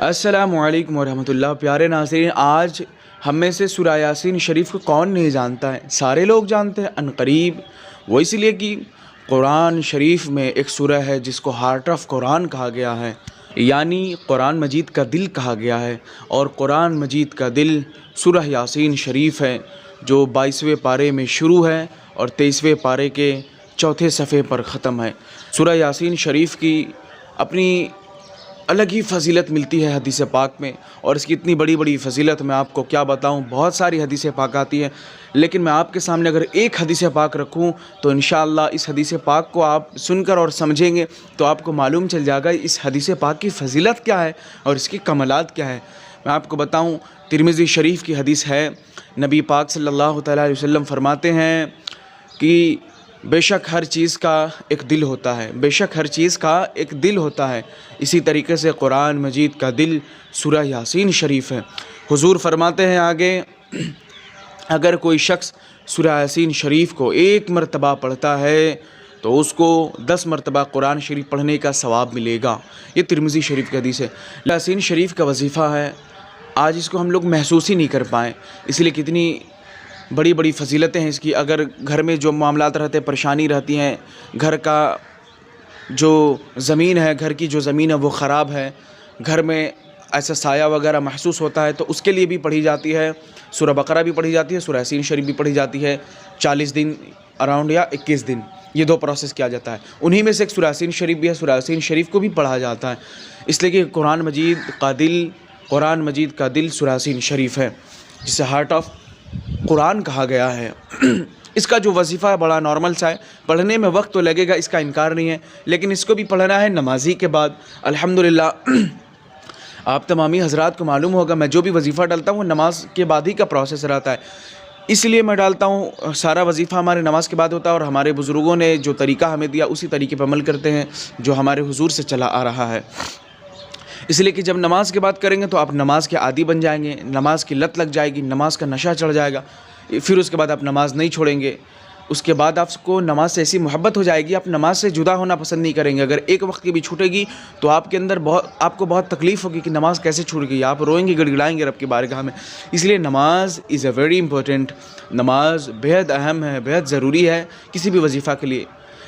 अस्सलामुअलैकुम वरहमतुल्लाह। प्यारे नाज़रीन, आज हम में से सूरह यासीन शरीफ को कौन नहीं जानता है? सारे लोग जानते हैं अनकरीब। वो इसलिए कि कुरान शरीफ में एक सूरह है जिसको हार्ट ऑफ कुरान कहा गया है, यानी कुरान मजीद का दिल कहा गया है। और कुरान मजीद का दिल सूरह यासीन शरीफ है, जो 22वें पारे में शुरू है और 23वें पारे के चौथे सफ़े पर ख़त्म है। सूरह यासीन शरीफ की अपनी अलग ही फ़जीलत मिलती है हदीस पाक में, और इसकी इतनी बड़ी बड़ी फ़जीलत मैं आपको क्या बताऊं। बहुत सारी हदीस पाक आती हैं, लेकिन मैं आपके सामने अगर एक हदीस पाक रखूं तो इंशाअल्लाह इस हदीस पाक को आप सुनकर और समझेंगे तो आपको मालूम चल जाएगा इस हदीस पाक की फ़जीलत क्या है और इसकी कमालात क्या है। मैं आपको बताऊँ, तिरमिज़ी शरीफ की हदीस है। नबी पाक सल्लल्लाहु अलैहि वसल्लम फरमाते हैं कि बेशक हर चीज़ का एक दिल होता है, बेशक हर चीज़ का एक दिल होता है। इसी तरीके से कुरान मजीद का दिल सूरह यासीन शरीफ है। हुजूर फरमाते हैं आगे, अगर कोई शख्स सूरह यासीन शरीफ को एक मरतबा पढ़ता है तो उसको 10 मरतबा कुरान शरीफ पढ़ने का सवाब मिलेगा। ये तिरमिज़ी शरीफ की हदीस है। यासीन शरीफ का वजीफ़ा है, आज इसको हम लोग महसूस ही नहीं कर पाएँ, इसलिए कितनी बड़ी बड़ी फ़जीलतें हैं इसकी। अगर घर में जो मामलात रहते हैं, परेशानी रहती हैं, घर का जो ज़मीन है, घर की जो ज़मीन है वो ख़राब है, घर में ऐसा साया वगैरह महसूस होता है, तो उसके लिए भी पढ़ी जाती है। सूरह बकरा भी पढ़ी जाती है, सूरह यासीन शरीफ भी पढ़ी जाती है। 40 दिन अराउंड या 21 दिन, ये 2 प्रोसेस किया जाता है। उन्हीं में से एक सूरह यासीन शरीफ भी है। सूरह यासीन शरीफ को भी पढ़ा जाता है, इसलिए कि कुरान मजीद का दिल सूरह यासीन शरीफ है, जिसे हार्ट ऑफ कुरान कहा गया है। इसका जो वजीफ़ा है बड़ा नॉर्मल सा है, पढ़ने में वक्त तो लगेगा, इसका इनकार नहीं है, लेकिन इसको भी पढ़ना है नमाजी के बाद। अल्हम्दुलिल्लाह आप तमामी हज़रात को मालूम होगा, मैं जो भी वजीफ़ा डालता हूँ वो नमाज के बाद ही का प्रोसेस रहता है, इसलिए मैं डालता हूँ। सारा वजीफ़ा हमारे नमाज के बाद होता है, और हमारे बुज़ुर्गों ने जो तरीक़ा हमें दिया उसी तरीके पर अमल करते हैं जो हमारे हुजूर से चला आ रहा है। इसलिए कि जब नमाज की बात करेंगे तो आप नमाज के आदी बन जाएंगे, नमाज की लत लग जाएगी, नमाज का नशा चढ़ जाएगा, फिर उसके बाद आप नमाज नहीं छोड़ेंगे। उसके बाद आपको नमाज से ऐसी मोहब्बत हो जाएगी, आप नमाज से जुदा होना पसंद नहीं करेंगे। अगर एक वक्त की भी छूटेगी तो आपके अंदर आपको बहुत तकलीफ़ होगी कि नमाज कैसे छूट गई, आप रोएंगे, गिड़गिड़ाएंगे रब की बारगाह में। इसलिए नमाज इज़ अ वेरी इंपॉर्टेंट, नमाज बेहद अहम है, बेहद ज़रूरी है किसी भी वजीफ़ा के लिए।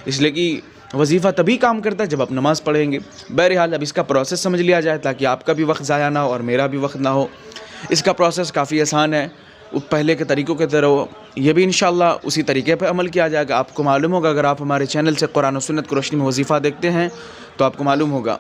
इसलिए कि वजीफ़ा तभी काम करता है जब आप नमाज़ पढ़ेंगे। बहरहाल अब इसका प्रोसेस समझ लिया जाए ताकि आपका भी वक्त ज़ाया ना हो और मेरा भी वक्त ना हो। इसका प्रोसेस काफ़ी आसान है, पहले के तरीक़ों की तरह ये भी इंशाअल्लाह उसी तरीके पर अमल किया जाएगा। आपको मालूम होगा, अगर आप हमारे चैनल से कुरान और सुन्नत की रोशनी में वजीफ़ा देखते हैं तो आपको मालूम होगा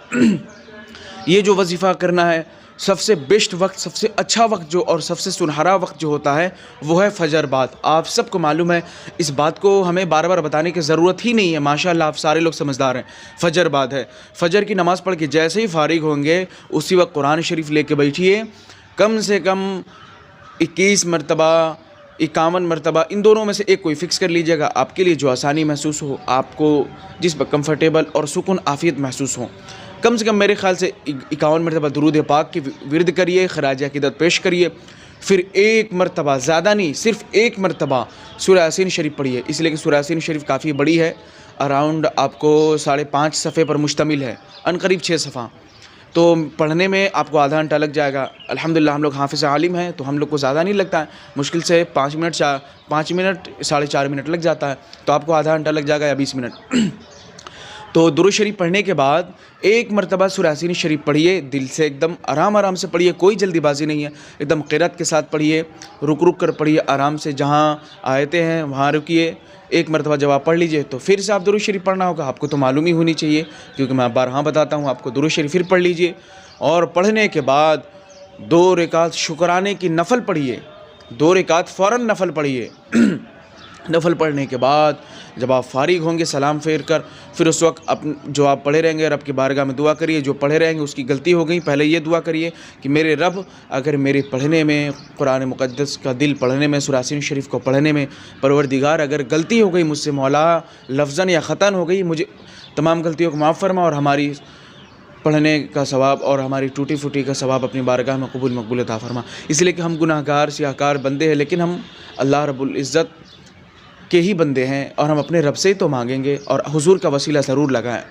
ये जो वजीफ़ा करना है, सबसे बेस्ट वक्त, सबसे अच्छा वक्त जो और सबसे सुनहरा वक्त जो होता है वो है फजर बाद। आप सबको मालूम है, इस बात को हमें बार बार बताने की ज़रूरत ही नहीं है। माशाअल्लाह आप सारे लोग समझदार हैं। फजर बाद है, फजर की नमाज़ पढ़ के जैसे ही फारिग होंगे उसी वक्त कुरान शरीफ लेके बैठिए, कम से कम 21 मरतबा, 51 मरतबा, इन दोनों में से एक कोई फ़िक्स कर लीजिएगा, आपके लिए जो आसानी महसूस हो, आपको जिस पर कम्फ़र्टेबल और सुकून आफ़ियत महसूस हो। कम से कम मेरे ख़्याल से 51 मरतबा दुरूद पाक की विरद करिए, खराज अक़ीदत पेश करिए, फिर एक मरतबा, ज़्यादा नहीं, सिर्फ़ एक मरतबा सूरह यासीन शरीफ पढ़िए। इसलिए कि सूरह यासीन शरीफ काफ़ी बड़ी है, अराउंड आपको 5.5 सफ़े पर मुश्तमिल है, अनकरीब 6 सफ़ा, तो पढ़ने में आपको आधा घंटा लग जाएगा। अल्हम्दुलिल्लाह हम लोग हाफ़िज़ आलिम हैं तो हम लोग को ज़्यादा नहीं लगता है, मुश्किल से 5 मिनट 4.5 मिनट लग जाता है, तो आपको आधा घंटा लग जाएगा या 20 मिनट। तो दुरूद शरीफ पढ़ने के बाद एक मरतबा सूरह यासीन शरीफ पढ़िए, दिल से एकदम आराम से पढ़िए, कोई जल्दीबाजी नहीं है, एकदम क़िरात के साथ पढ़िए, रुक कर पढ़िए, आराम से, जहाँ आयतें हैं वहाँ रुकिए। एक मरतबा जब आप पढ़ लीजिए तो फिर से आप दुरूद शरीफ पढ़ना होगा, आपको तो मालूम ही होनी चाहिए क्योंकि मैं बारहा बताता हूँ आपको। दुरूद शरीफ फिर पढ़ लीजिए, और पढ़ने के बाद 2 रकात शुक्राने की नफल पढ़िए, 2 रकात फ़ौरन नफल पढ़िए। नफल पढ़ने के बाद जब आप फारिग होंगे सलाम फेर कर, फिर उस वक्त जो आप पढ़े रहेंगे रब की बारगाह में दुआ करिए। जो पढ़े रहेंगे उसकी गलती हो गई, पहले ये दुआ करिए कि मेरे रब, अगर मेरे पढ़ने में, कुरान मुक़द्दस का दिल पढ़ने में, सूरह यासीन शरीफ को पढ़ने में, परवरदिगार अगर गलती हो गई मुझसे मौला, लफ्ज़न या ख़तन हो गई, मुझे तमाम गलतियों को माफ़ फरमा और हमारी पढ़ने का सवाब और हमारी टूटी फूटी का सवाब अपनी बारगाह में कबूल मकबूल अता फरमा। इसलिए कि हम गुनाहगार सियाहकार बंदे हैं, लेकिन हम अल्लाह रब्बुल इज़्ज़त के ही बंदे हैं और हम अपने रब से ही तो मांगेंगे, और हुजूर का वसीला ज़रूर लगाएं।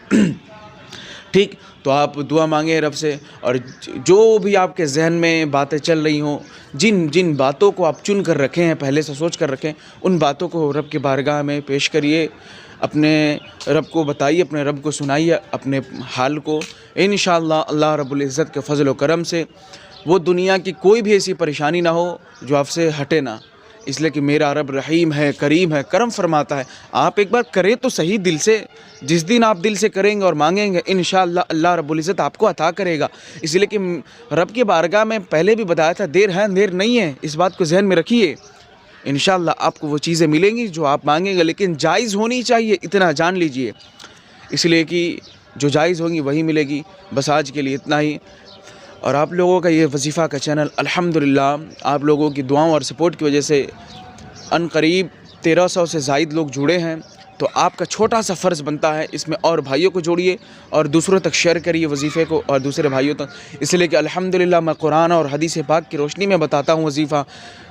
ठीक, तो आप दुआ मांगें रब से, और जो भी आपके जहन में बातें चल रही हों, जिन जिन बातों को आप चुन कर रखे हैं, पहले से सोच कर रखें, उन बातों को रब की बारगाह में पेश करिए, अपने रब को बताइए, अपने रब को सुनाइए अपने हाल को। इंशाअल्लाह अल्लाह रब्बुल इज़्ज़त के फ़ज़ल व करम से वो दुनिया की कोई भी ऐसी परेशानी ना हो जो आपसे हटे ना, इसलिए कि मेरा रब रहीम है, करीम है, करम फरमाता है। आप एक बार करें तो सही दिल से, जिस दिन आप दिल से करेंगे और मांगेंगे इंशाअल्लाह अल्लाह रब्बुल इज़्ज़त आपको अता करेगा। इसलिए कि रब की बारगाह में पहले भी बताया था, देर है अंधेर नहीं है, इस बात को जहन में रखिए। इंशाअल्लाह आपको वो चीज़ें मिलेंगी जो आप मांगेंगे, लेकिन जायज़ होनी चाहिए, इतना जान लीजिए। इसलिए कि जो जायज़ होंगी वही मिलेगी। बस आज के लिए इतना ही। और आप लोगों का ये वजीफ़ा का चैनल अल्हम्दुलिल्लाह आप लोगों की दुआओं और सपोर्ट की वजह से अनकरीब 1300 से ज़ायद लोग जुड़े हैं। तो आपका छोटा सा फ़र्ज़ बनता है इसमें, और भाइयों को जोड़िए और दूसरों तक शेयर करिए वजीफ़े को, और दूसरे भाइयों तक। इसलिए कि अल्हम्दुलिल्लाह मैं कुरान और हदीस पाक की रोशनी में बताता हूँ वजीफ़ा,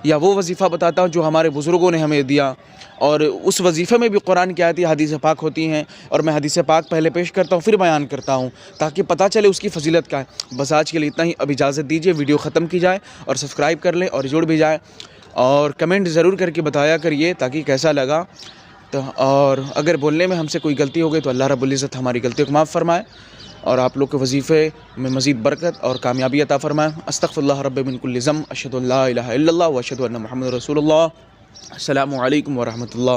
या वो वजीफ़ा बताता हूँ जो हमारे बुज़ुर्गों ने हमें दिया, और उस वजीफ़े में भी कुरान की आयतें हदीस पाक होती हैं, और मैं हदीस पाक पहले पेश करता हूँ फिर बयान करता हूँ, ताकि पता चले उसकी फ़जीलत क्या है। बस आज के लिए इतना ही। अब इजाज़त दीजिए, वीडियो ख़त्म की जाए, और सब्सक्राइब कर लें और जुड़ भी जाए, और कमेंट ज़रूर करके बताया करिए ताकि कैसा लगा। तो और अगर बोलने में हमसे कोई गलती हो गई तो अल्लाह रब्बुल इज़्ज़त हमारी गलतियों को माफ़ फरमाए, और आप लोग के वजीफ़े में मज़ीद बरकत और कामयाबी अता फ़रमाए। अस्तग़फ़िरुल्लाह रब्बी मिन कुल्लि ज़ंब, अशहदु अल्ला इलाहा इल्लल्लाह व अशहदु अन्ना मुहम्मदुर रसूलुल्लाह। अस्सलामु अलैकुम व रहमतुल्लाह।